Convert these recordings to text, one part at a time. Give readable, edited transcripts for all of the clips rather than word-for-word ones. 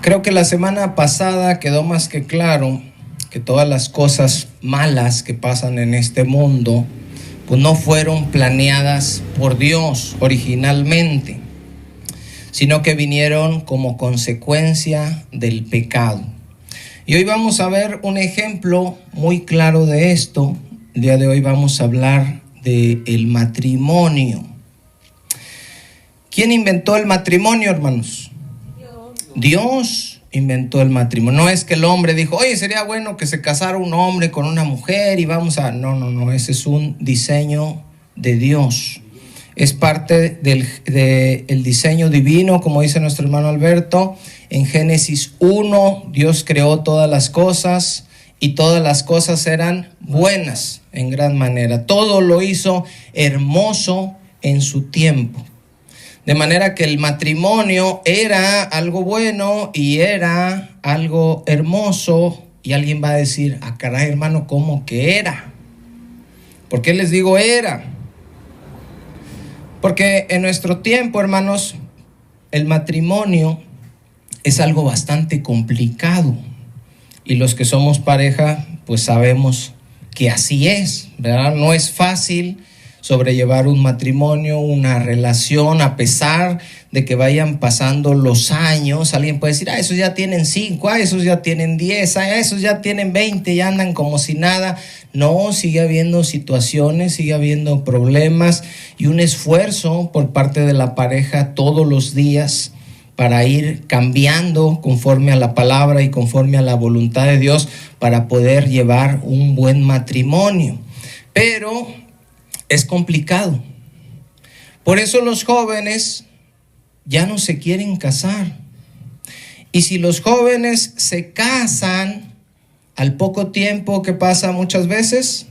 Creo que la semana pasada quedó más que claro que todas las cosas malas que pasan en este mundo, pues no fueron planeadas por Dios originalmente, sino que vinieron como consecuencia del pecado. Y hoy vamos a ver un ejemplo muy claro de esto. El día de hoy vamos a hablar del matrimonio. ¿Quién inventó el matrimonio, hermanos? Dios inventó el matrimonio. No es que el hombre dijo, oye, sería bueno que se casara un hombre con una mujer y vamos a... No, ese es un diseño de Dios. Es parte del diseño divino, como dice nuestro hermano Alberto. En Génesis 1, Dios creó todas las cosas y todas las cosas eran buenas en gran manera. Todo lo hizo hermoso en su tiempo. De manera que el matrimonio era algo bueno y era algo hermoso. Y alguien va a decir, caray, hermano, ¿cómo que era? ¿Por qué les digo era? Porque en nuestro tiempo, hermanos, el matrimonio es algo bastante complicado. Y los que somos pareja, pues sabemos que así es, ¿verdad? No es fácil sobrellevar un matrimonio, una relación, a pesar de que vayan pasando los años. Alguien puede decir, esos ya tienen 5, esos ya tienen 10, esos ya tienen 20, ya andan como si nada. No, sigue habiendo situaciones, sigue habiendo problemas y un esfuerzo por parte de la pareja todos los días para ir cambiando conforme a la palabra y conforme a la voluntad de Dios para poder llevar un buen matrimonio. Pero es complicado. Por eso los jóvenes ya no se quieren casar. Y si los jóvenes se casan, al poco tiempo, ¿qué pasa muchas veces?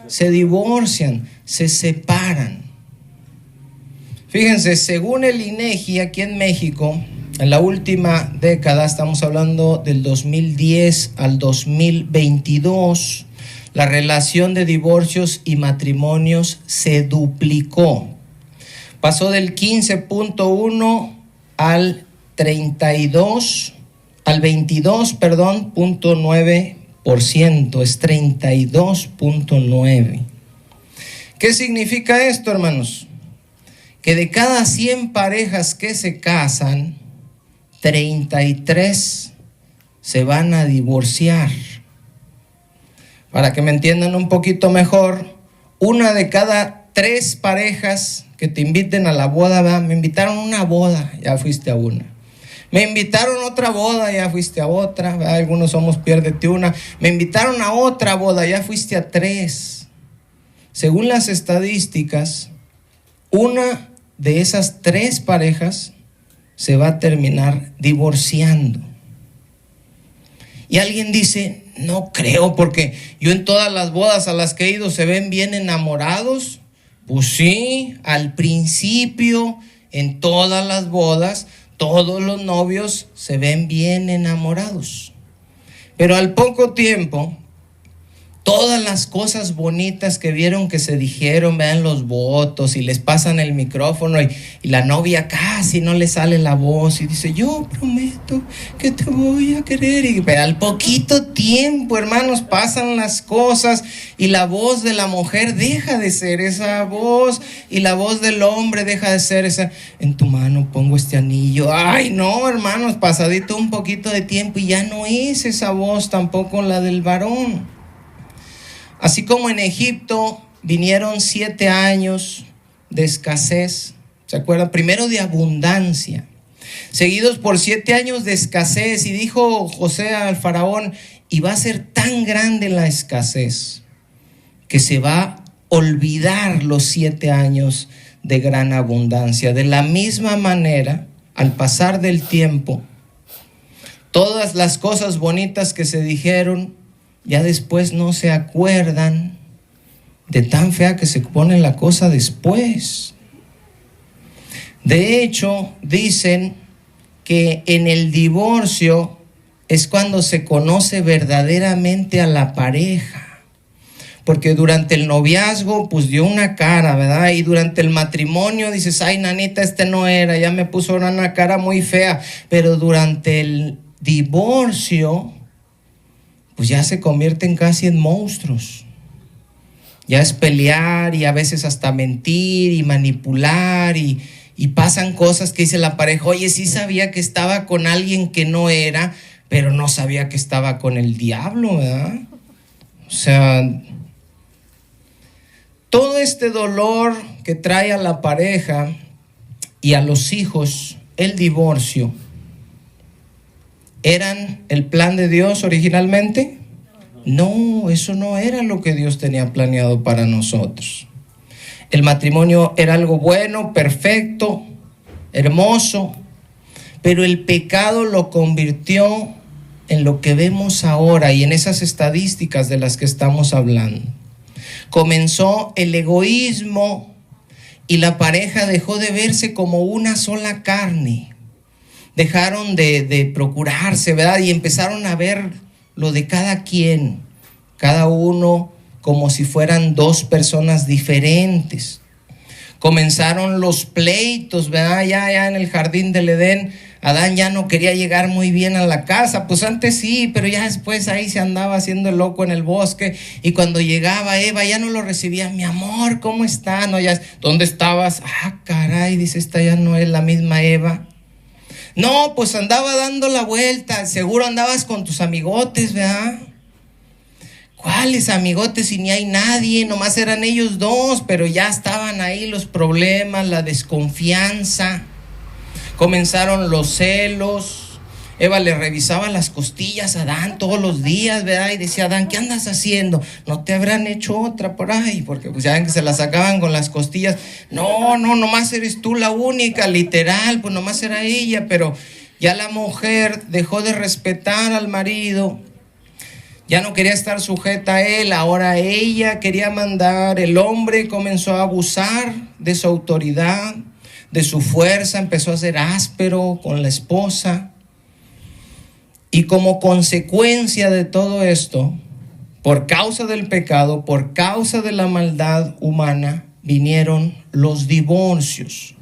Se divorcian, se separan. Fíjense, según el INEGI aquí en México, en la última década, estamos hablando del 2010 al 2022, la relación de divorcios y matrimonios se duplicó. Pasó del 15.1 al 22.9%, es 32.9. ¿Qué significa esto, hermanos? Que de cada 100 parejas que se casan, 33 se van a divorciar. Para que me entiendan un poquito mejor, una de cada 3 parejas que te inviten a la boda, ¿verdad? Me invitaron a una boda, ya fuiste a una. Me invitaron a otra boda, ya fuiste a otra, ¿verdad? Algunos somos piérdete una. Me invitaron a otra boda, ya fuiste a 3. Según las estadísticas, una de esas 3 parejas se va a terminar divorciando. Y alguien dice, no creo, porque yo en todas las bodas a las que he ido se ven bien enamorados. Pues sí, al principio, en todas las bodas, todos los novios se ven bien enamorados. Pero al poco tiempo, todas las cosas bonitas que vieron que se dijeron, vean los votos y les pasan el micrófono y la novia casi no le sale la voz y dice, yo prometo que te voy a querer. Pero al poquito tiempo, hermanos, pasan las cosas y la voz de la mujer deja de ser esa voz y la voz del hombre deja de ser esa, en tu mano pongo este anillo. Ay, no, hermanos, pasadito un poquito de tiempo y ya no es esa voz tampoco la del varón. Así como en Egipto vinieron 7 años de escasez, ¿se acuerdan? Primero de abundancia, seguidos por 7 años de escasez, y dijo José al faraón, y va a ser tan grande la escasez que se va a olvidar los 7 años de gran abundancia. De la misma manera, al pasar del tiempo, todas las cosas bonitas que se dijeron, ya después no se acuerdan de tan fea que se pone la cosa después. De hecho, dicen que en el divorcio es cuando se conoce verdaderamente a la pareja. Porque durante el noviazgo, pues dio una cara, ¿verdad? Y durante el matrimonio dices, ay, nanita, este no era, ya me puso una cara muy fea. Pero durante divorcio, pues ya se convierten casi en monstruos. Ya es pelear y a veces hasta mentir y manipular y pasan cosas que dice la pareja, oye, sí sabía que estaba con alguien que no era, pero no sabía que estaba con el diablo, ¿verdad? O sea, todo este dolor que trae a la pareja y a los hijos, el divorcio, ¿eran el plan de Dios originalmente? No, eso no era lo que Dios tenía planeado para nosotros. El matrimonio era algo bueno, perfecto, hermoso, pero el pecado lo convirtió en lo que vemos ahora y en esas estadísticas de las que estamos hablando. Comenzó el egoísmo y la pareja dejó de verse como una sola carne. Dejaron de procurarse, ¿verdad? Y empezaron a ver lo de cada quien, cada uno como si fueran dos personas diferentes. Comenzaron los pleitos, ¿verdad? Ya en el jardín del Edén, Adán ya no quería llegar muy bien a la casa, pues antes sí, pero ya después ahí se andaba haciendo el loco en el bosque, y cuando llegaba Eva ya no lo recibía, mi amor, ¿cómo está? No, ya, ¿dónde estabas? Ah, caray, dice, esta ya no es la misma Eva. No, pues andaba dando la vuelta, seguro andabas con tus amigotes, ¿verdad? ¿Cuáles amigotes si ni hay nadie? Nomás eran ellos dos, pero ya estaban ahí los problemas, la desconfianza. Comenzaron los celos. Eva le revisaba las costillas a Adán todos los días, ¿verdad? Y decía, Adán, ¿qué andas haciendo? ¿No te habrán hecho otra por ahí? Porque pues ya ven que se la sacaban con las costillas. No, nomás eres tú la única, literal, pues nomás era ella. Pero ya la mujer dejó de respetar al marido. Ya no quería estar sujeta a él, ahora ella quería mandar. El hombre comenzó a abusar de su autoridad, de su fuerza, empezó a ser áspero con la esposa. Y como consecuencia de todo esto, por causa del pecado, por causa de la maldad humana, vinieron los divorcios.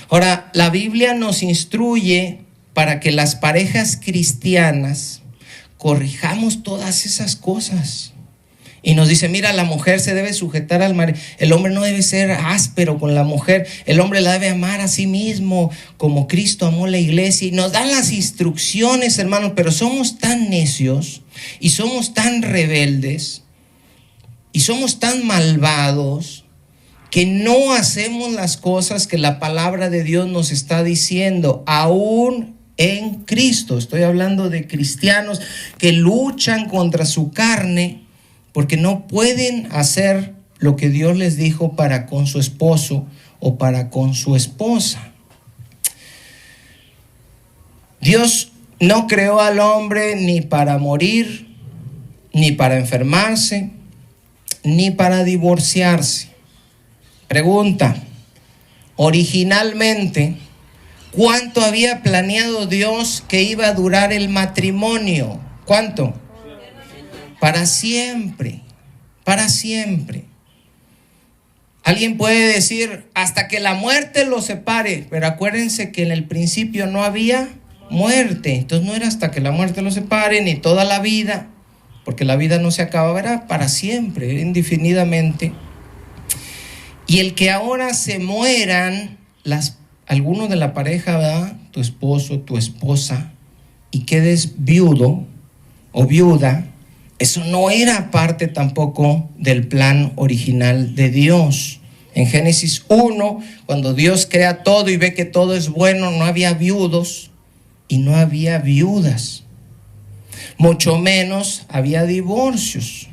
Ahora, la Biblia nos instruye para que las parejas cristianas corrijamos todas esas cosas. Y nos dice, mira, la mujer se debe sujetar al marido. El hombre no debe ser áspero con la mujer. El hombre la debe amar a sí mismo como Cristo amó la iglesia. Y nos dan las instrucciones, hermanos, pero somos tan necios y somos tan rebeldes y somos tan malvados que no hacemos las cosas que la palabra de Dios nos está diciendo, aún en Cristo. Estoy hablando de cristianos que luchan contra su carne porque no pueden hacer lo que Dios les dijo para con su esposo o para con su esposa. Dios no creó al hombre ni para morir, ni para enfermarse, ni para divorciarse. Pregunta, originalmente, ¿cuánto había planeado Dios que iba a durar el matrimonio? ¿Cuánto? Para siempre, para siempre. Alguien puede decir, hasta que la muerte los separe, pero acuérdense que en el principio no había muerte, entonces no era hasta que la muerte los separe, ni toda la vida, porque la vida no se acaba, era para siempre, era indefinidamente. Y el que ahora se mueran algunos de la pareja, ¿verdad? Tu esposo, tu esposa, y quedes viudo o viuda, eso no era parte tampoco del plan original de Dios. En Génesis 1, cuando Dios crea todo y ve que todo es bueno, no había viudos y no había viudas. Mucho menos había divorcios.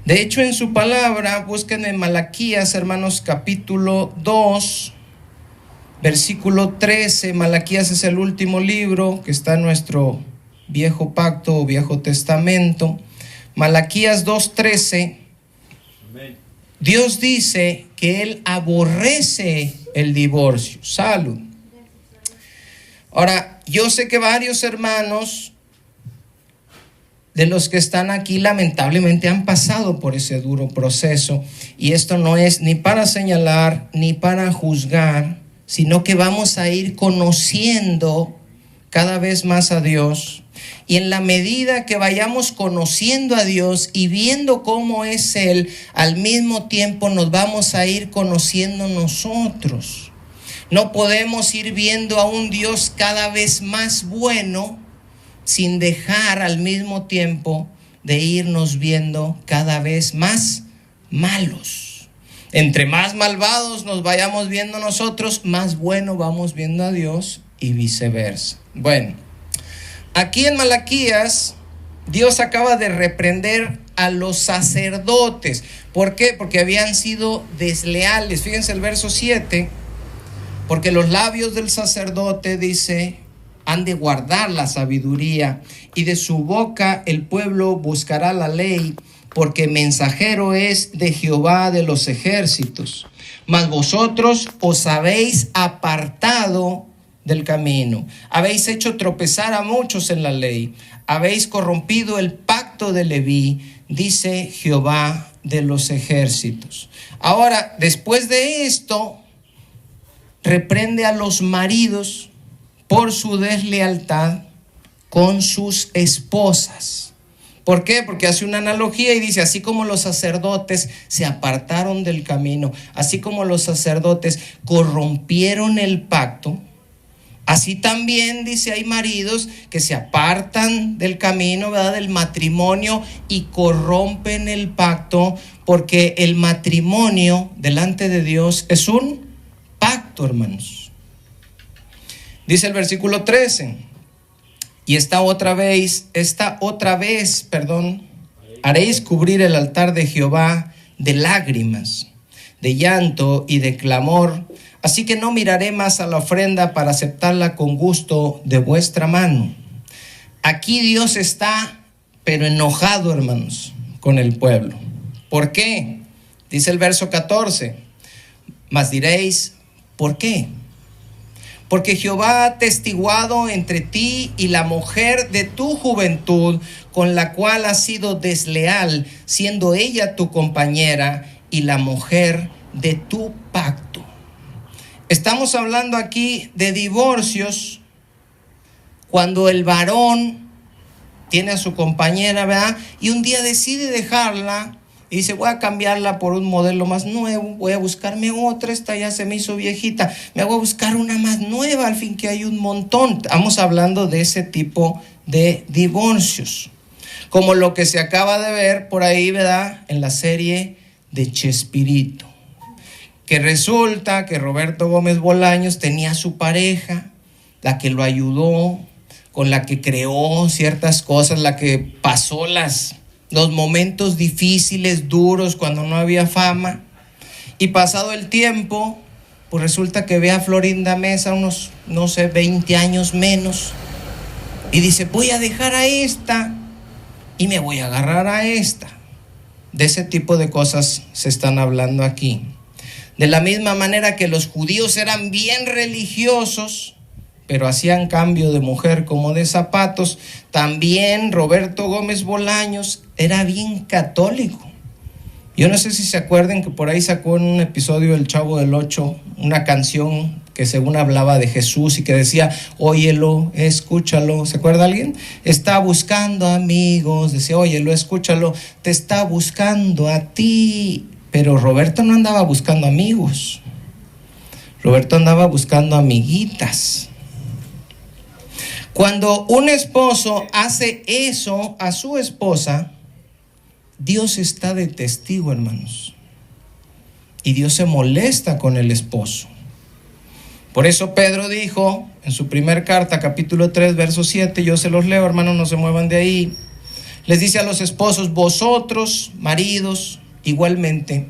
De hecho, en su palabra, busquen en Malaquías, hermanos, capítulo 2, versículo 13. Malaquías es el último libro que está en nuestro viejo pacto o viejo testamento. Malaquías 2:13, Dios dice que Él aborrece el divorcio. Salud. Ahora, yo sé que varios hermanos de los que están aquí lamentablemente han pasado por ese duro proceso, y esto no es ni para señalar ni para juzgar, sino que vamos a ir conociendo cada vez más a Dios. Y en la medida que vayamos conociendo a Dios y viendo cómo es Él, al mismo tiempo nos vamos a ir conociendo nosotros. No podemos ir viendo a un Dios cada vez más bueno sin dejar al mismo tiempo de irnos viendo cada vez más malos. Entre más malvados nos vayamos viendo nosotros, más bueno vamos viendo a Dios y viceversa. Bueno, aquí en Malaquías, Dios acaba de reprender a los sacerdotes. ¿Por qué? Porque habían sido desleales. Fíjense el verso 7. Porque los labios del sacerdote, dice, han de guardar la sabiduría, y de su boca el pueblo buscará la ley, porque mensajero es de Jehová de los ejércitos. Mas vosotros os habéis apartado del camino, habéis hecho tropezar a muchos en la ley, habéis corrompido el pacto de Leví, dice Jehová de los ejércitos. Ahora, después de esto, reprende a los maridos por su deslealtad con sus esposas. ¿Por qué? Porque hace una analogía y dice, así como los sacerdotes se apartaron del camino, así como los sacerdotes corrompieron el pacto, así también, dice, hay maridos que se apartan del camino, ¿verdad?, del matrimonio, y corrompen el pacto, porque el matrimonio delante de Dios es un pacto, hermanos. Dice el versículo 13, y esta otra vez, haréis cubrir el altar de Jehová de lágrimas, de llanto y de clamor, así que no miraré más a la ofrenda para aceptarla con gusto de vuestra mano. Aquí Dios está, pero enojado, hermanos, con el pueblo. ¿Por qué? Dice el verso 14, mas diréis, ¿por qué? Porque Jehová ha atestiguado entre ti y la mujer de tu juventud, con la cual has sido desleal, siendo ella tu compañera y la mujer de tu pacto. Estamos hablando aquí de divorcios cuando el varón tiene a su compañera, ¿verdad?, y un día decide dejarla y dice, voy a cambiarla por un modelo más nuevo, voy a buscarme otra, esta ya se me hizo viejita, me voy a buscar una más nueva, al fin que hay un montón. Estamos hablando de ese tipo de divorcios, como lo que se acaba de ver por ahí, ¿verdad?, en la serie de Chespirito, que resulta que Roberto Gómez Bolaños tenía su pareja, la que lo ayudó, con la que creó ciertas cosas, la que pasó los momentos difíciles, duros, cuando no había fama. Y pasado el tiempo, pues resulta que ve a Florinda Mesa unos, 20 años menos, y dice, voy a dejar a esta y me voy a agarrar a esta. De ese tipo de cosas se están hablando aquí. De la misma manera que los judíos eran bien religiosos, pero hacían cambio de mujer como de zapatos, también Roberto Gómez Bolaños era bien católico. Yo no sé si se acuerdan que por ahí sacó en un episodio El Chavo del Ocho una canción que según hablaba de Jesús y que decía, óyelo, escúchalo. ¿Se acuerda alguien? Está buscando amigos, decía, óyelo, escúchalo, te está buscando a ti. Pero Roberto no andaba buscando amigos, Roberto andaba buscando amiguitas. Cuando un esposo hace eso a su esposa, Dios está de testigo, hermanos, y Dios se molesta con el esposo. Por eso Pedro dijo en su primer carta, capítulo 3, verso 7, yo se los leo, hermanos, no se muevan de ahí. Les dice a los esposos, vosotros, maridos, igualmente,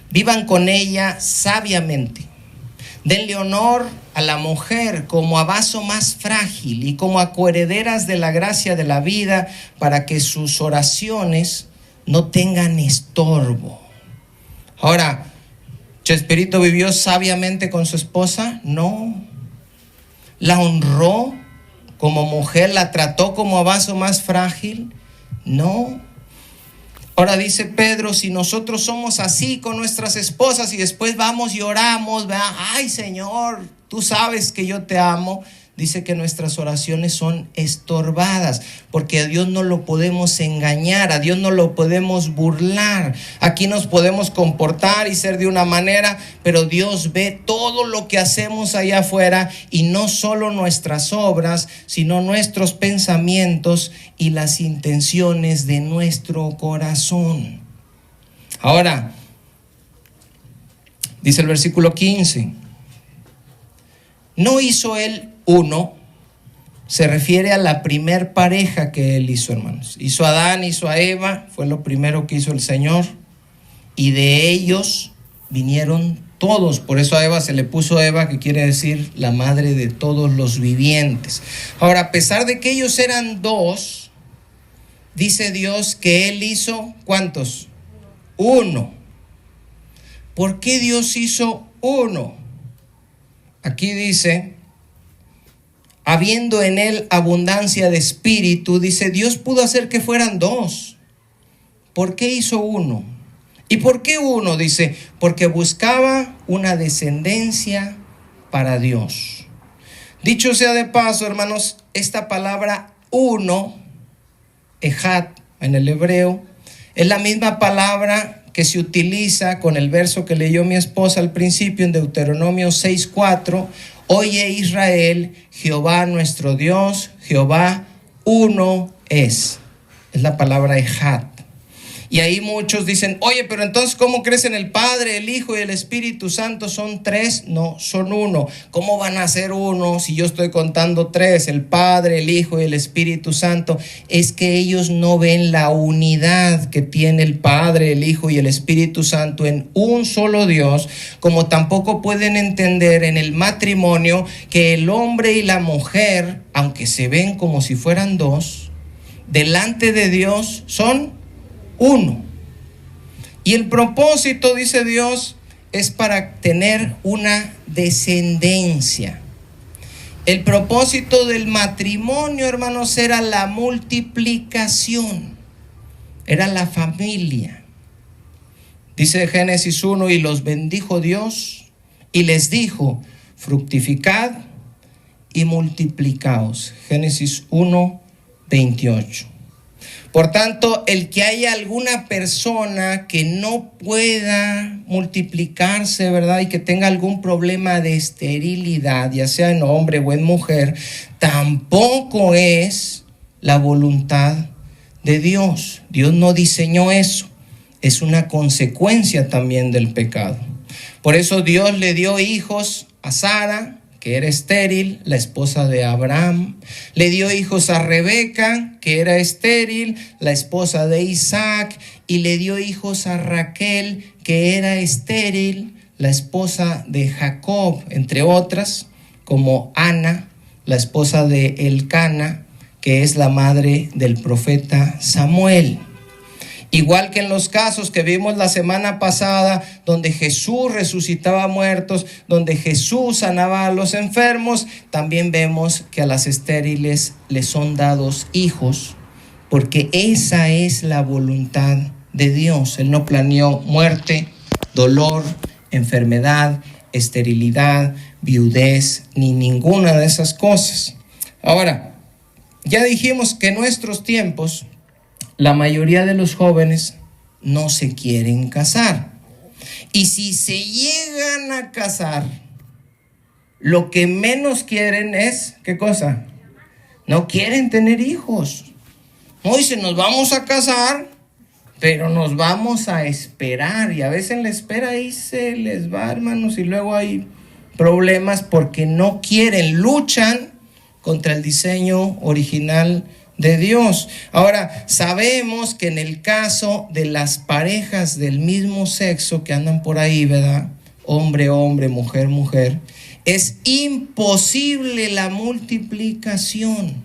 vivan con ella sabiamente. Denle honor a la mujer como a vaso más frágil y como a coherederas de la gracia de la vida, para que sus oraciones no tengan estorbo. Ahora, ¿Chespirito vivió sabiamente con su esposa? No. ¿La honró como mujer? ¿La trató como a vaso más frágil? No. Ahora dice Pedro, si nosotros somos así con nuestras esposas y después vamos y oramos, ¿verdad? Ay, Señor, tú sabes que yo te amo. dice que nuestras oraciones son estorbadas, porque a Dios no lo podemos engañar, a Dios no lo podemos burlar. Aquí nos podemos comportar y ser de una manera, pero Dios ve todo lo que hacemos allá afuera, y no solo nuestras obras, sino nuestros pensamientos y las intenciones de nuestro corazón. Ahora, dice el versículo 15, no hizo él uno, se refiere a la primer pareja que él hizo, hermanos. Hizo a Adán, hizo a Eva, fue lo primero que hizo el Señor, y de ellos vinieron todos. Por eso a Eva se le puso Eva, que quiere decir la madre de todos los vivientes. Ahora, a pesar de que ellos eran dos, dice Dios que él hizo, ¿cuántos? Uno. ¿Por qué Dios hizo uno? Aquí dice, habiendo en él abundancia de espíritu, dice, Dios pudo hacer que fueran dos. ¿Por qué hizo uno? ¿Y por qué uno? Dice, porque buscaba una descendencia para Dios. Dicho sea de paso, hermanos, esta palabra uno, ejad en el hebreo, es la misma palabra que se utiliza con el verso que leyó mi esposa al principio en Deuteronomio 6:4. Oye Israel, Jehová nuestro Dios, Jehová uno es. Es la palabra ejad. Y ahí muchos dicen, oye, pero entonces ¿cómo crees en el Padre, el Hijo y el Espíritu Santo? ¿Son tres? No, son uno. ¿Cómo van a ser uno si yo estoy contando tres? El Padre, el Hijo y el Espíritu Santo. Es que ellos no ven la unidad que tiene el Padre, el Hijo y el Espíritu Santo en un solo Dios, como tampoco pueden entender en el matrimonio que el hombre y la mujer, aunque se ven como si fueran dos, delante de Dios son uno. Y el propósito, dice Dios, es para tener una descendencia. El propósito del matrimonio, hermanos, era la multiplicación, era la familia. Dice Génesis 1, y los bendijo Dios y les dijo, fructificad y multiplicaos. Génesis 1:28. Por tanto, el que haya alguna persona que no pueda multiplicarse, ¿verdad? Y que tenga algún problema de esterilidad, ya sea en hombre o en mujer, tampoco es la voluntad de Dios. Dios no diseñó eso. Es una consecuencia también del pecado. Por eso Dios le dio hijos a Sara, que era estéril, la esposa de Abraham. Le dio hijos a Rebeca, que era estéril, la esposa de Isaac. Y le dio hijos a Raquel, que era estéril, la esposa de Jacob, entre otras, como Ana, la esposa de Elcana, que es la madre del profeta Samuel. Igual que en los casos que vimos la semana pasada, donde Jesús resucitaba muertos, donde Jesús sanaba a los enfermos, también vemos que a las estériles les son dados hijos, porque esa es la voluntad de Dios. Él no planeó muerte, dolor, enfermedad, esterilidad, viudez, ni ninguna de esas cosas. Ahora, ya dijimos que en nuestros tiempos la mayoría de los jóvenes no se quieren casar. Y si se llegan a casar, lo que menos quieren es, ¿qué cosa? No quieren tener hijos. No, dicen, nos vamos a casar, pero nos vamos a esperar. Y a veces en la espera ahí se les va, hermanos, y luego hay problemas porque no quieren, luchan contra el diseño original de Dios. Ahora, sabemos que en el caso de las parejas del mismo sexo que andan por ahí, ¿verdad? Hombre, hombre, mujer, mujer, es imposible la multiplicación.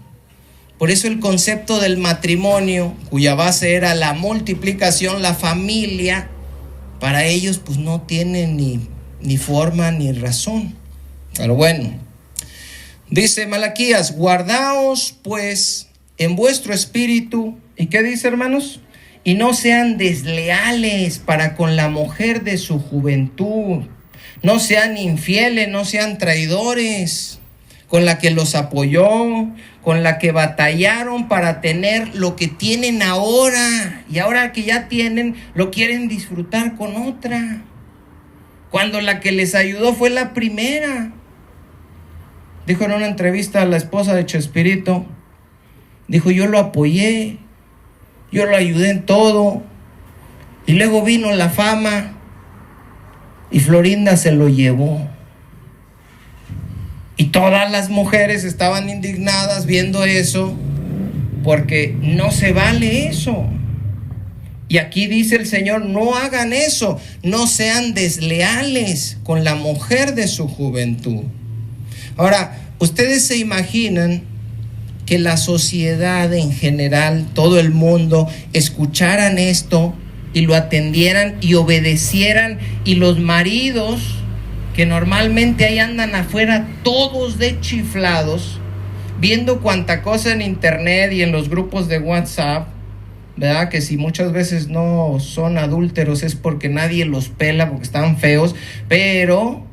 Por eso el concepto del matrimonio, cuya base era la multiplicación, la familia, para ellos pues no tiene ni forma ni razón. Pero bueno, dice Malaquías, guardaos pues en vuestro espíritu. ¿Y qué dice, hermanos? Y no sean desleales para con la mujer de su juventud. No sean infieles, no sean traidores. con la que los apoyó, con la que batallaron para tener lo que tienen ahora. Y ahora que ya tienen, lo quieren disfrutar con otra. Cuando la que les ayudó fue la primera. Dijo en una entrevista a la esposa de Chespirito, dijo, yo lo apoyé, yo lo ayudé en todo. Y luego vino la fama y Florinda se lo llevó. Y todas las mujeres estaban indignadas viendo eso, porque no se vale eso. Y aquí dice el Señor, no hagan eso, no sean desleales con la mujer de su juventud. Ahora, ¿ustedes se imaginan que la sociedad en general, todo el mundo, escucharan esto y lo atendieran y obedecieran, y los maridos que normalmente ahí andan afuera todos de chiflados, viendo cuanta cosa en internet y en los grupos de WhatsApp, ¿verdad? Que si muchas veces no son adúlteros es porque nadie los pela, porque están feos, pero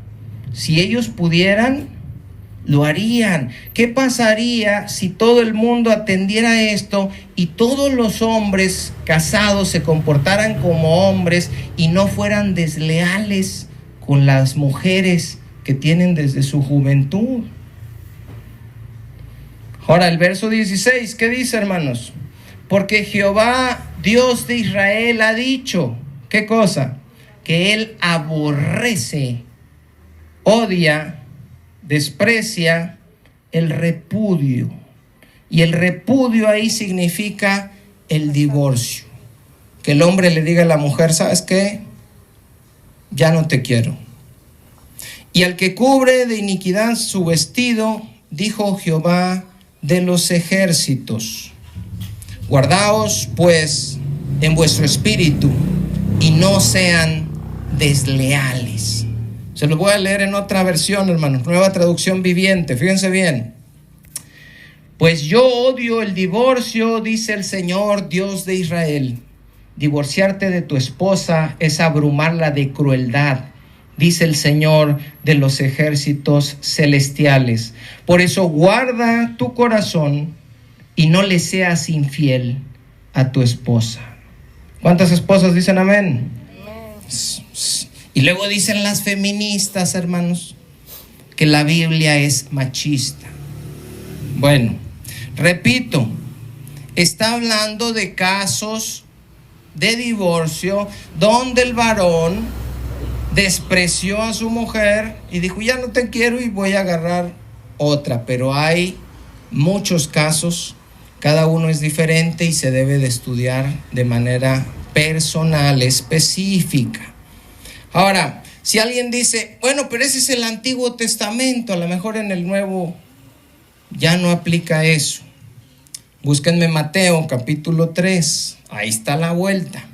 si ellos pudieran, lo harían. ¿Qué pasaría si todo el mundo atendiera esto y todos los hombres casados se comportaran como hombres y no fueran desleales con las mujeres que tienen desde su juventud? Ahora el verso 16, ¿qué dice, hermanos? Porque Jehová, Dios de Israel, ha dicho, ¿qué cosa? Que Él aborrece, odia, desprecia el repudio. Y el repudio ahí significa el divorcio. Que el hombre le diga a la mujer, ¿sabes qué? Ya no te quiero. Y al que cubre de iniquidad su vestido, dijo Jehová de los ejércitos, guardaos pues en vuestro espíritu y no sean desleales. Se los voy a leer en otra versión, hermanos, Nueva Traducción Viviente, fíjense bien. Pues yo odio el divorcio, dice el Señor, Dios de Israel. Divorciarte de tu esposa es abrumarla de crueldad, dice el Señor de los ejércitos celestiales. Por eso guarda tu corazón y no le seas infiel a tu esposa. ¿Cuántas esposas dicen amén? Y luego dicen las feministas, hermanos, que la Biblia es machista. Bueno, repito, está hablando de casos de divorcio donde el varón despreció a su mujer y dijo, ya no te quiero y voy a agarrar otra. Pero hay muchos casos, cada uno es diferente y se debe de estudiar de manera personal, específica. Ahora, si alguien dice, bueno, pero ese es el Antiguo Testamento, a lo mejor en el Nuevo ya no aplica eso. Búsquenme Mateo capítulo 3, ahí está la vuelta.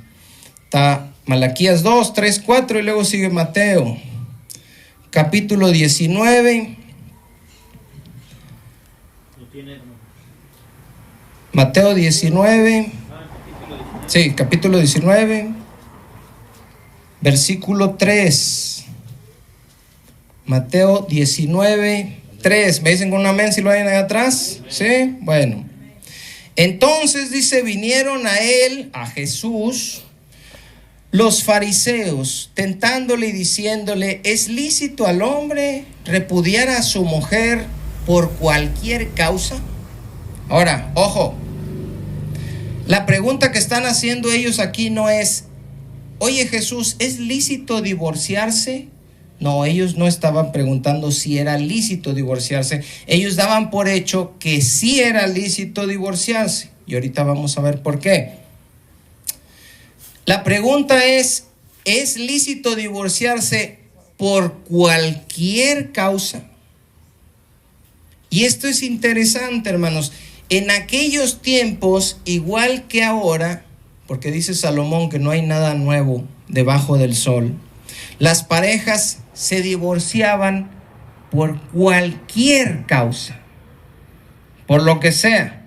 Está Malaquías 2, 3, 4 y luego sigue Mateo. Capítulo 19. Mateo 19. Sí, capítulo 19. Versículo 3. Mateo 19, 3. ¿Me dicen con un amén si lo hay ahí atrás? Sí, bueno. Entonces dice, vinieron a él, a Jesús, los fariseos, tentándole y diciéndole, ¿es lícito al hombre repudiar a su mujer por cualquier causa? Ahora, ojo, la pregunta que están haciendo ellos aquí no es, oye Jesús, ¿es lícito divorciarse? No, ellos no estaban preguntando si era lícito divorciarse. Ellos daban por hecho que sí era lícito divorciarse. Y ahorita vamos a ver por qué. La pregunta ¿es lícito divorciarse por cualquier causa? Y esto es interesante, hermanos. En aquellos tiempos, igual que ahora, porque dice Salomón que no hay nada nuevo debajo del sol, las parejas se divorciaban por cualquier causa, por lo que sea.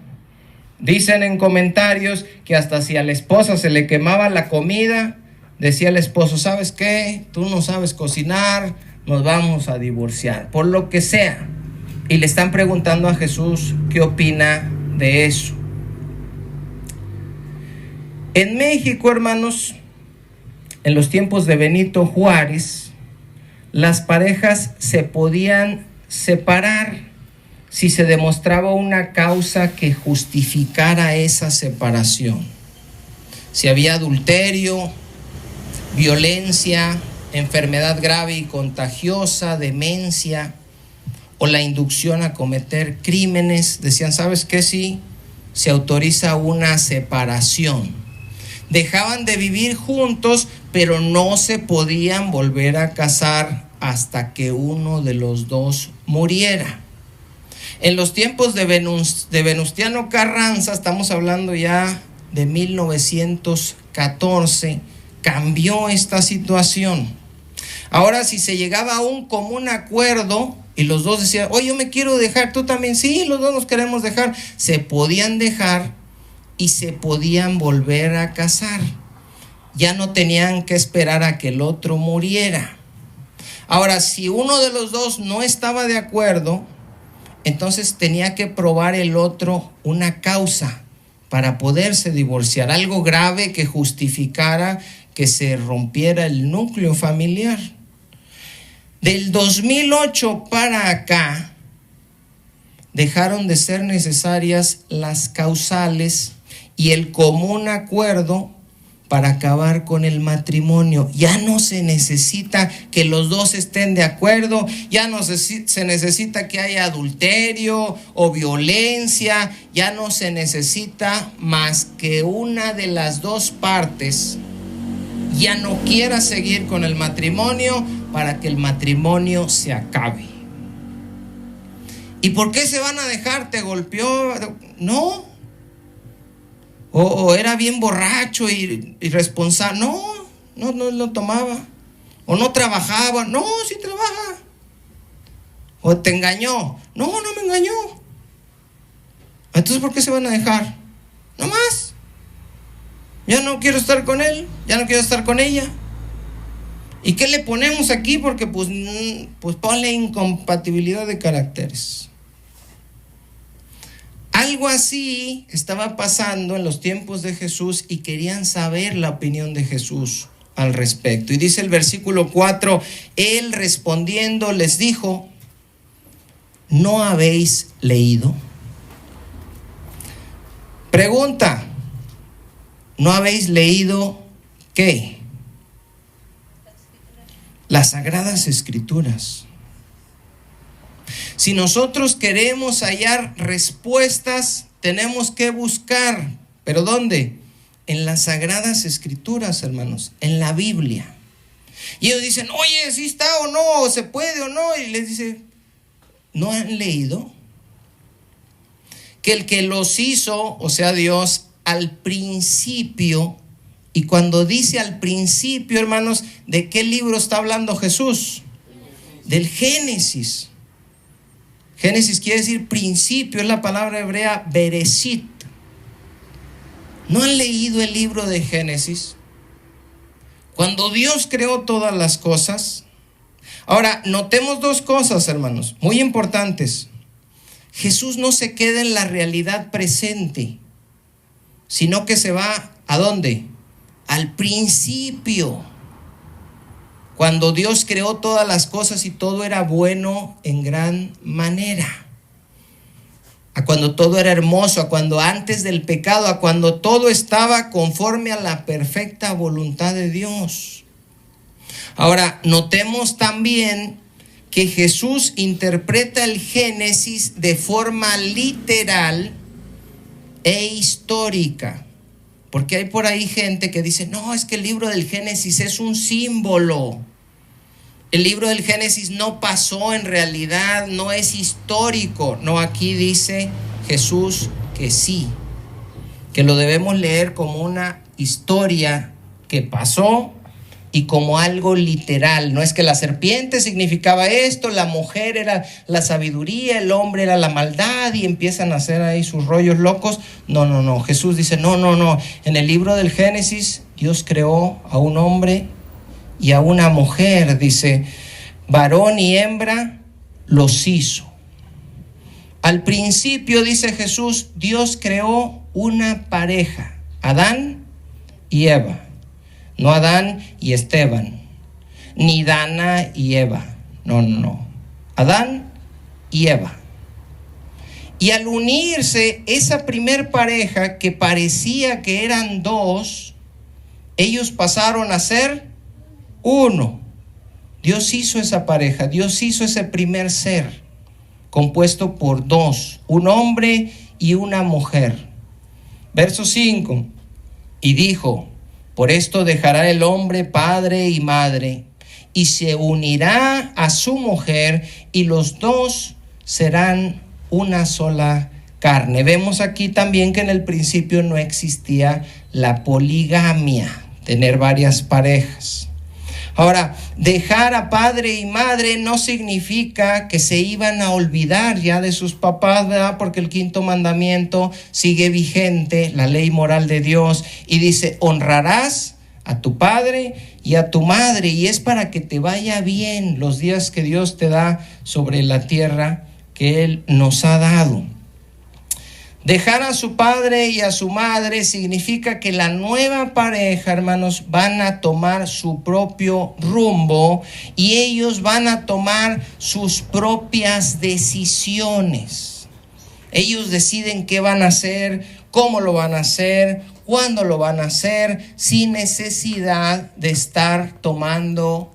Dicen en comentarios que hasta si a la esposa se le quemaba la comida, decía el esposo, ¿sabes qué? Tú no sabes cocinar, nos vamos a divorciar, por lo que sea. y le están preguntando a Jesús qué opina de eso. En México, hermanos, en los tiempos de Benito Juárez, las parejas se podían separar si se demostraba una causa que justificara esa separación. Si había adulterio, violencia, enfermedad grave y contagiosa, demencia o la inducción a cometer crímenes, decían, ¿sabes qué? Sí, se autoriza una separación. Dejaban de vivir juntos, pero no se podían volver a casar hasta que uno de los dos muriera. En los tiempos de Venustiano Carranza, estamos hablando ya de 1914, cambió esta situación. Ahora, si se llegaba a un común acuerdo y los dos decían, oye, yo me quiero dejar, tú también, sí, los dos nos queremos dejar, se podían dejar y se podían volver a casar. Ya no tenían que esperar a que el otro muriera. Ahora, si uno de los dos no estaba de acuerdo, entonces tenía que probar el otro una causa para poderse divorciar, algo grave que justificara que se rompiera el núcleo familiar. Del 2008 para acá, dejaron de ser necesarias las causales y el común acuerdo para acabar con el matrimonio. Ya no se necesita que los dos estén de acuerdo, ya no se necesita que haya adulterio o violencia, ya no se necesita más que una de las dos partes ya no quiera seguir con el matrimonio para que el matrimonio se acabe. ¿Y por qué se van a dejar? ¿Te golpeó? No. O era bien borracho y irresponsable. No lo tomaba. O no trabajaba. No, sí trabaja. O te engañó. No me engañó. Entonces, ¿por qué se van a dejar? No más. Ya no quiero estar con él. Ya no quiero estar con ella. ¿Y qué le ponemos aquí? Porque pues ponle incompatibilidad de caracteres. Algo así estaba pasando en los tiempos de Jesús y querían saber la opinión de Jesús al respecto. Y dice el versículo 4, él respondiendo les dijo, ¿no habéis leído? Pregunta, ¿no habéis leído qué? Las Sagradas Escrituras. Si nosotros queremos hallar respuestas, tenemos que buscar. ¿Pero dónde? En las Sagradas Escrituras, hermanos, en la Biblia. Y ellos dicen, oye, ¿sí está o no? ¿Se puede o no? Y les dice, ¿no han leído? Que el que los hizo, o sea Dios, al principio, y cuando dice al principio, hermanos, ¿de qué libro está hablando Jesús? Del Génesis. Génesis quiere decir principio, es la palabra hebrea Bereshit. ¿No han leído el libro de Génesis? Cuando Dios creó todas las cosas. Ahora, notemos dos cosas, hermanos, muy importantes. Jesús no se queda en la realidad presente, sino que se va, ¿a dónde? Al principio. Cuando Dios creó todas las cosas y todo era bueno en gran manera. A cuando todo era hermoso, a cuando antes del pecado, a cuando todo estaba conforme a la perfecta voluntad de Dios. Ahora, notemos también que Jesús interpreta el Génesis de forma literal e histórica. Porque hay por ahí gente que dice, no, es que el libro del Génesis es un símbolo. El libro del Génesis no pasó en realidad, no es histórico. No, aquí dice Jesús que sí, que lo debemos leer como una historia que pasó y como algo literal. No es que la serpiente significaba esto, la mujer era la sabiduría, el hombre era la maldad y empiezan a hacer ahí sus rollos locos. No. Jesús dice, no. En el libro del Génesis, Dios creó a un hombre y a una mujer. Dice, varón y hembra los hizo. Al principio, dice Jesús, Dios creó una pareja, Adán y Eva. No Adán y Esteban, ni Dana y Eva. No. Adán y Eva. Y al unirse esa primer pareja que parecía que eran dos, ellos pasaron a ser uno. Dios hizo esa pareja, Dios hizo ese primer ser compuesto por dos, un hombre y una mujer. Verso 5, y dijo: por esto dejará el hombre padre y madre, y se unirá a su mujer, y los dos serán una sola carne. Vemos aquí también que en el principio no existía la poligamia, tener varias parejas. Ahora, dejar a padre y madre no significa que se iban a olvidar ya de sus papás, ¿verdad? Porque el quinto mandamiento sigue vigente, la ley moral de Dios, y dice: honrarás a tu padre y a tu madre, y es para que te vaya bien los días que Dios te da sobre la tierra que Él nos ha dado. Dejar a su padre y a su madre significa que la nueva pareja, hermanos, van a tomar su propio rumbo y ellos van a tomar sus propias decisiones. Ellos deciden qué van a hacer, cómo lo van a hacer, cuándo lo van a hacer, sin necesidad de estar tomando,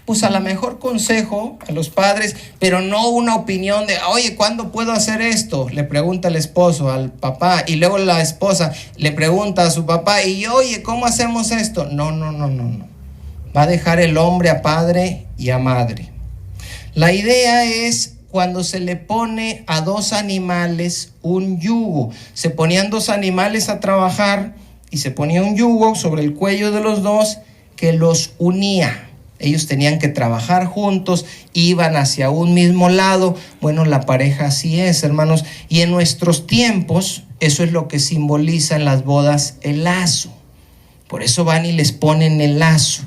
pues a lo mejor consejo a los padres, pero no una opinión de: oye, ¿cuándo puedo hacer esto? Le pregunta el esposo al papá, y luego la esposa le pregunta a su papá: y oye, ¿cómo hacemos esto? No. Va a dejar el hombre a padre y a madre. La idea es cuando se le pone a dos animales un yugo. Se ponían dos animales a trabajar y se ponía un yugo sobre el cuello de los dos que los unía. Ellos tenían que trabajar juntos, iban hacia un mismo lado. Bueno, la pareja así es, hermanos. Y en nuestros tiempos, eso es lo que simboliza en las bodas el lazo. Por eso van y les ponen el lazo.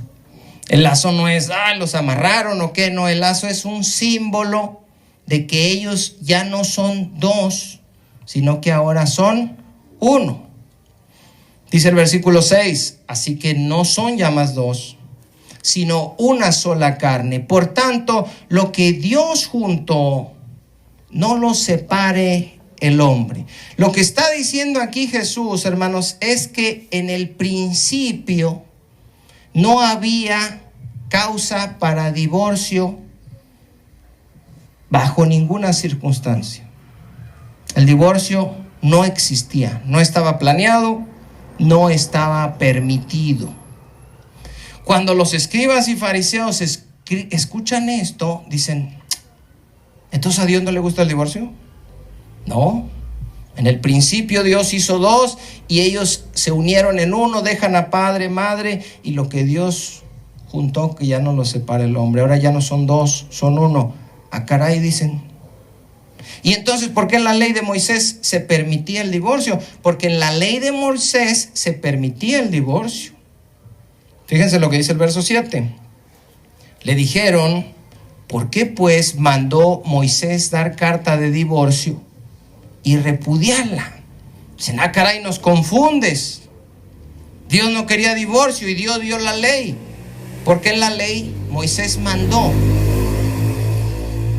El lazo no es: los amarraron o qué. No, el lazo es un símbolo de que ellos ya no son dos, sino que ahora son uno. Dice el versículo 6, así que no son ya más dos, sino una sola carne. Por tanto, lo que Dios juntó, no lo separe el hombre. Lo que está diciendo aquí Jesús, hermanos, es que en el principio no había causa para divorcio bajo ninguna circunstancia. El divorcio no existía, no estaba planeado, no estaba permitido. Cuando los escribas y fariseos escuchan esto, dicen: ¿entonces a Dios no le gusta el divorcio? No. En el principio Dios hizo dos y ellos se unieron en uno, dejan a padre, madre, y lo que Dios juntó, que ya no lo separa el hombre. Ahora ya no son dos, son uno. Ah, caray, dicen. Y entonces, ¿por qué en la ley de Moisés se permitía el divorcio? Porque en la ley de Moisés se permitía el divorcio. Fíjense lo que dice el verso 7. Le dijeron: ¿por qué pues mandó Moisés dar carta de divorcio y repudiarla? Dicen: ah, caray, nos confundes. Dios no quería divorcio y Dios dio la ley. ¿Por qué en la ley Moisés mandó?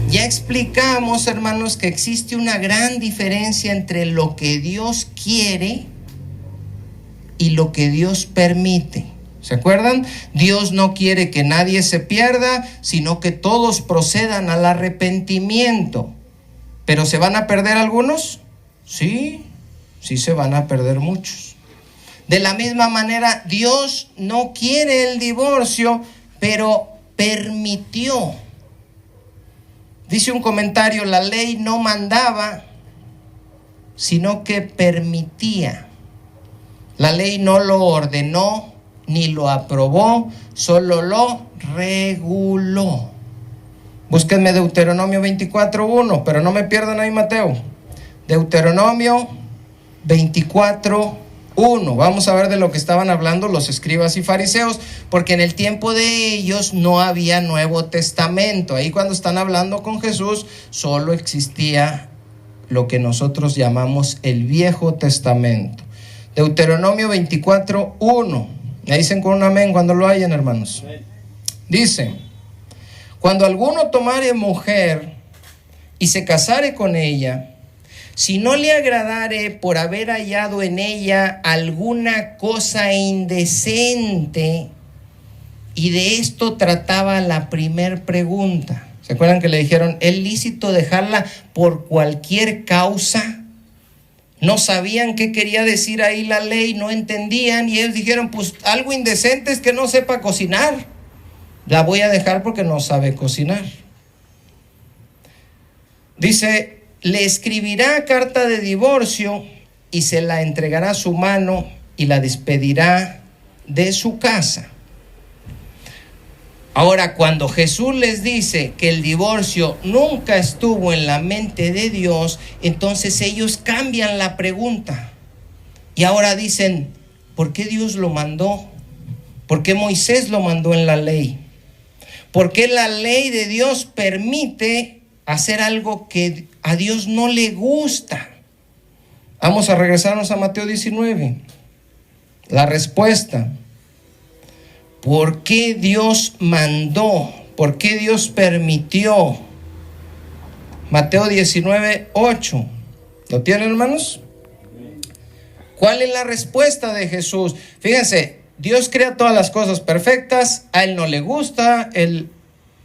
Ya explicamos, hermanos, que existe una gran diferencia entre lo que Dios quiere y lo que Dios permite. ¿Se acuerdan? Dios no quiere que nadie se pierda, sino que todos procedan al arrepentimiento. ¿Pero se van a perder algunos? Sí se van a perder muchos. De la misma manera, Dios no quiere el divorcio, pero permitió. Dice un comentario: la ley no mandaba, sino que permitía. La ley no lo ordenó ni lo aprobó, solo lo reguló. Búsquenme Deuteronomio 24:1, pero no me pierdan ahí Mateo. Deuteronomio 24:1. Vamos a ver de lo que estaban hablando los escribas y fariseos, porque en el tiempo de ellos no había Nuevo Testamento. Ahí cuando están hablando con Jesús, solo existía lo que nosotros llamamos el Viejo Testamento. Deuteronomio 24:1. Me dicen con un amén cuando lo hayan, hermanos. Dice: cuando alguno tomare mujer y se casare con ella, si no le agradare por haber hallado en ella alguna cosa indecente, y de esto trataba la primer pregunta. ¿Se acuerdan que le dijeron, es lícito dejarla por cualquier causa? No sabían qué quería decir ahí la ley, no entendían, y ellos dijeron, pues algo indecente es que no sepa cocinar. La voy a dejar porque no sabe cocinar. Dice, le escribirá carta de divorcio y se la entregará a su mano y la despedirá de su casa. Ahora, cuando Jesús les dice que el divorcio nunca estuvo en la mente de Dios, entonces ellos cambian la pregunta. Y ahora dicen, ¿por qué Dios lo mandó? ¿Por qué Moisés lo mandó en la ley? ¿Por qué la ley de Dios permite hacer algo que a Dios no le gusta? Vamos a regresarnos a Mateo 19. La respuesta: ¿por qué Dios mandó? ¿Por qué Dios permitió? Mateo 19:8. ¿Lo tienen, hermanos? ¿Cuál es la respuesta de Jesús? Fíjense, Dios crea todas las cosas perfectas, a Él no le gusta el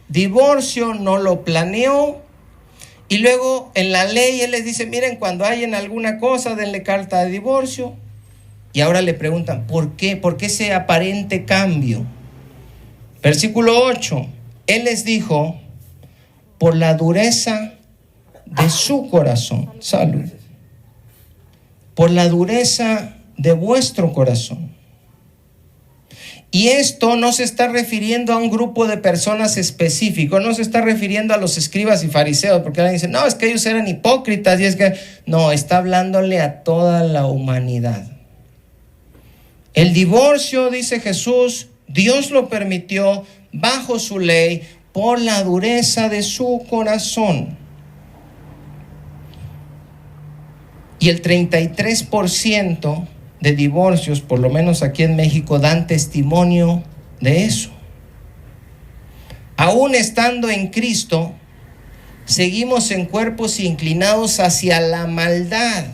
divorcio, no lo planeó. Y luego en la ley Él les dice, miren, cuando hayan alguna cosa, denle carta de divorcio. Y ahora le preguntan, ¿por qué? ¿Por qué ese aparente cambio? Versículo 8, Él les dijo, por la dureza de su corazón. Salud. Por la dureza de vuestro corazón. Y esto no se está refiriendo a un grupo de personas específico, no se está refiriendo a los escribas y fariseos, porque alguien dice, no, es que ellos eran hipócritas, y es que, no, está hablándole a toda la humanidad. El divorcio, dice Jesús, Dios lo permitió bajo su ley por la dureza de su corazón. Y el 33% de divorcios, por lo menos aquí en México, dan testimonio de eso. Aún estando en Cristo, seguimos en cuerpos inclinados hacia la maldad.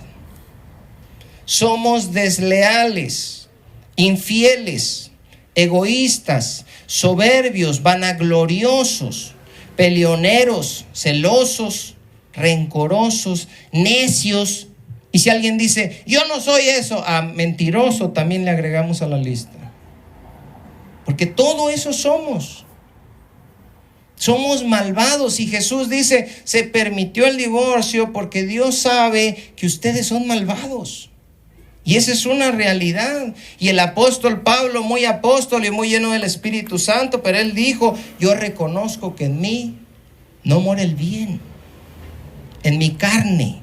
Somos desleales, infieles, egoístas, soberbios, vanagloriosos, peleoneros, celosos, rencorosos, necios. Y si alguien dice, yo no soy eso, mentiroso, también le agregamos a la lista. Porque todo eso somos. Somos malvados, y Jesús dice, se permitió el divorcio porque Dios sabe que ustedes son malvados. Y esa es una realidad. Y el apóstol Pablo, muy apóstol y muy lleno del Espíritu Santo, pero él dijo, yo reconozco que en mí no mora el bien, en mi carne.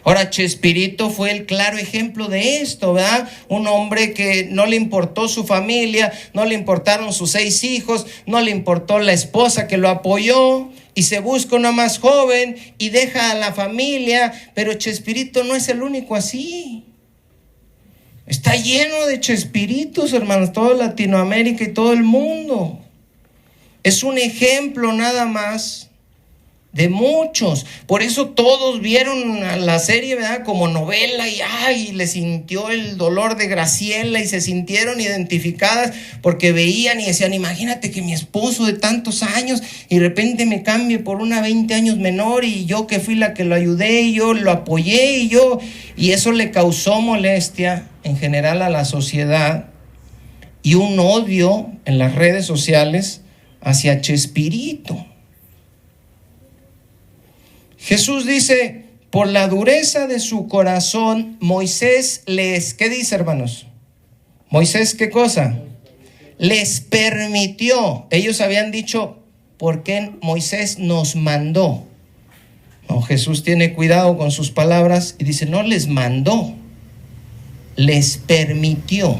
Ahora, Chespirito fue el claro ejemplo de esto, ¿verdad? Un hombre que no le importó su familia, no le importaron sus 6 hijos, no le importó la esposa que lo apoyó, y se busca una más joven y deja a la familia. Pero Chespirito no es el único así. Está lleno de Chespiritos, hermanos, toda Latinoamérica y todo el mundo. Es un ejemplo nada más de muchos. Por eso todos vieron la serie, ¿verdad?, como novela, y les sintió el dolor de Graciela y se sintieron identificadas porque veían y decían, imagínate que mi esposo de tantos años y de repente me cambie por una 20 años menor, y yo que fui la que lo ayudé y yo lo apoyé y eso le causó molestia en general a la sociedad y un odio en las redes sociales hacia Chespirito. Jesús dice, por la dureza de su corazón, Moisés ¿qué dice, hermanos? Moisés, ¿qué cosa? Les permitió. Ellos habían dicho, ¿por qué Moisés nos mandó? No, Jesús tiene cuidado con sus palabras y dice, no les mandó, les permitió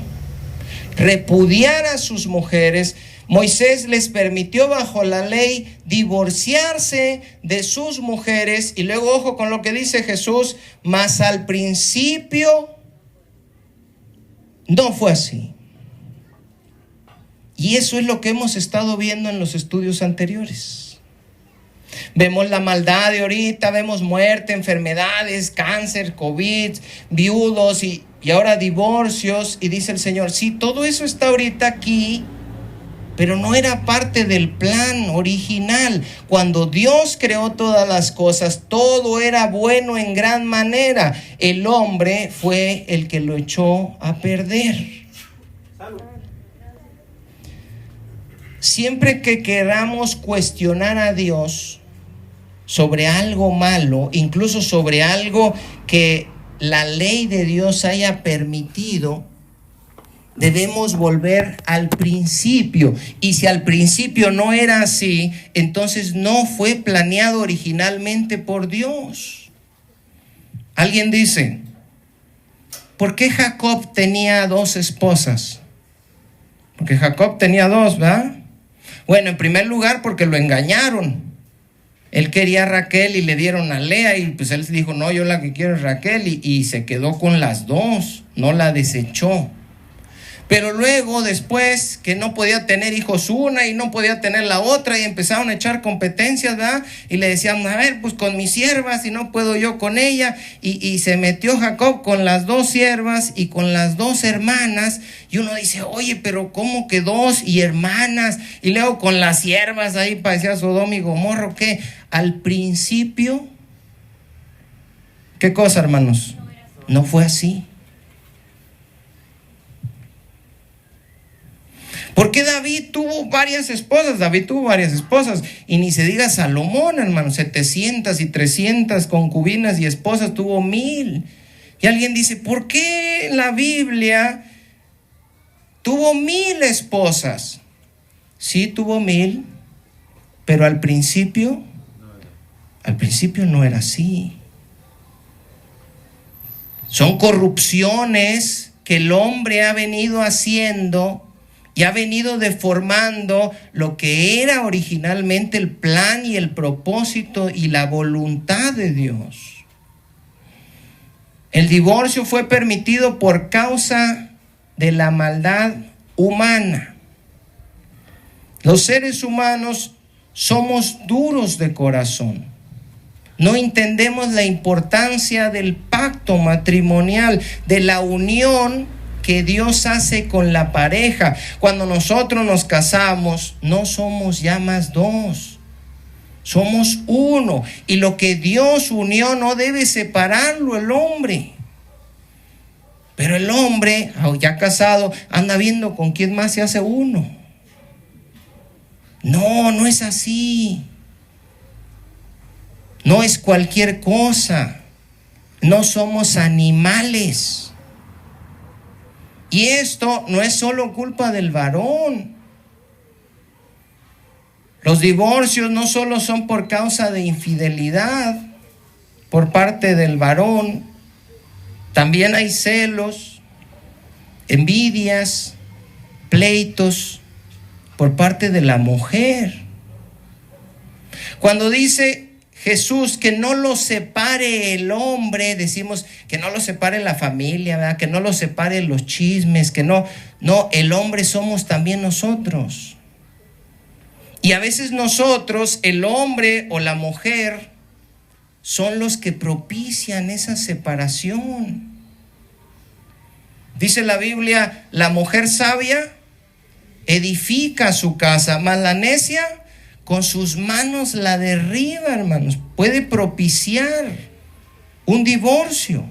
repudiar a sus mujeres Moisés les permitió bajo la ley divorciarse de sus mujeres. Y luego ojo con lo que dice Jesús, mas al principio no fue así. Y eso es lo que hemos estado viendo en los estudios anteriores. Vemos la maldad de ahorita, vemos muerte, enfermedades, cáncer, COVID, viudos y ahora divorcios. Y dice el Señor, sí, todo eso está ahorita aquí, pero no era parte del plan original. Cuando Dios creó todas las cosas, todo era bueno en gran manera. El hombre fue el que lo echó a perder. Siempre que queramos cuestionar a Dios sobre algo malo, incluso sobre algo que la ley de Dios haya permitido, debemos volver al principio. Y si al principio no era así, entonces no fue planeado originalmente por Dios. Alguien dice, ¿por qué Jacob tenía 2 esposas? Porque Jacob tenía 2, ¿verdad? Bueno, en primer lugar porque lo engañaron. Él quería a Raquel y le dieron a Lea, y pues él dijo, no, yo la que quiero es Raquel, y se quedó con las 2, no la desechó. Pero luego, después, que no podía tener hijos una y no podía tener la otra, y empezaron a echar competencias, ¿verdad? Y le decían, a ver, pues con mis siervas, y no puedo yo con ella. Y se metió Jacob con las 2 siervas y con las 2 hermanas. Y uno dice, oye, pero ¿cómo que 2 y hermanas? Y luego con las siervas, ahí parecía Sodoma y Gomorra, ¿qué? Al principio, ¿qué cosa, hermanos? No fue así. Porque David tuvo varias esposas, y ni se diga Salomón, hermano, 700 y 300 concubinas y esposas, tuvo 1000. Y alguien dice, ¿por qué la Biblia tuvo 1000 esposas? Sí, tuvo 1000, pero al principio no era así. Son corrupciones que el hombre ha venido haciendo y ha venido deformando lo que era originalmente el plan y el propósito y la voluntad de Dios. El divorcio fue permitido por causa de la maldad humana. Los seres humanos somos duros de corazón. No entendemos la importancia del pacto matrimonial, de la unión que Dios hace con la pareja. Cuando nosotros nos casamos, no somos ya más 2, somos 1. Y lo que Dios unió no debe separarlo el hombre. Pero el hombre, ya casado, anda viendo con quién más se hace 1. No es así. No es cualquier cosa. No somos animales. Y esto no es solo culpa del varón. Los divorcios no solo son por causa de infidelidad por parte del varón. También hay celos, envidias, pleitos por parte de la mujer. Cuando dice Jesús que no lo separe el hombre, decimos que no lo separe la familia, ¿verdad? Que no lo separe los chismes, que no, el hombre somos también nosotros. Y a veces nosotros, el hombre o la mujer, son los que propician esa separación. Dice la Biblia, la mujer sabia edifica su casa, mas la necia con sus manos la derriba, hermanos. Puede propiciar un divorcio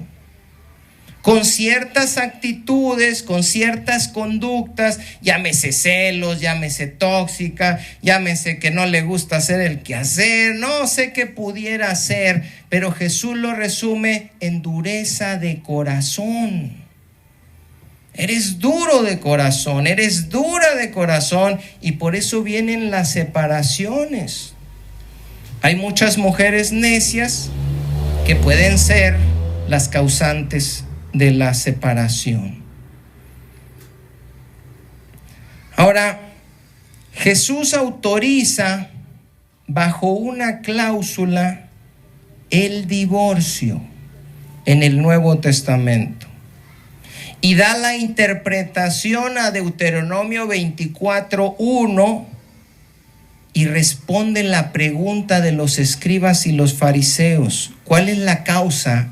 con ciertas actitudes, con ciertas conductas, llámese celos, llámese tóxica, llámese que no le gusta hacer el quehacer, no sé qué pudiera hacer, pero Jesús lo resume en dureza de corazón. Eres duro de corazón, eres dura de corazón, y por eso vienen las separaciones. Hay muchas mujeres necias que pueden ser las causantes de la separación. Ahora, Jesús autoriza bajo una cláusula el divorcio en el Nuevo Testamento y da la interpretación a Deuteronomio 24:1 y responde la pregunta de los escribas y los fariseos: ¿cuál es la causa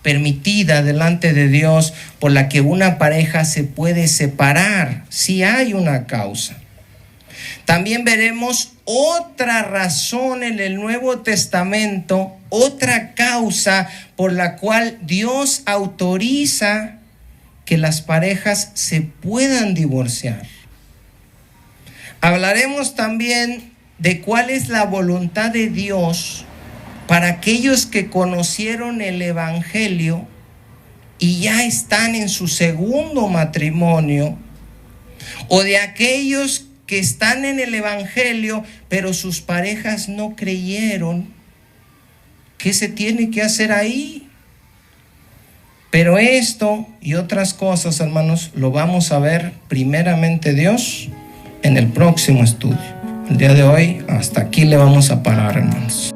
permitida delante de Dios por la que una pareja se puede separar? Si hay una causa. También veremos otra razón en el Nuevo Testamento, otra causa por la cual Dios autoriza que las parejas se puedan divorciar. Hablaremos también de cuál es la voluntad de Dios para aquellos que conocieron el Evangelio y ya están en su segundo matrimonio, o de aquellos que están en el Evangelio pero sus parejas no creyeron. ¿Qué se tiene que hacer ahí? Pero esto y otras cosas, hermanos, lo vamos a ver primeramente Dios en el próximo estudio. El día de hoy hasta aquí le vamos a parar, hermanos.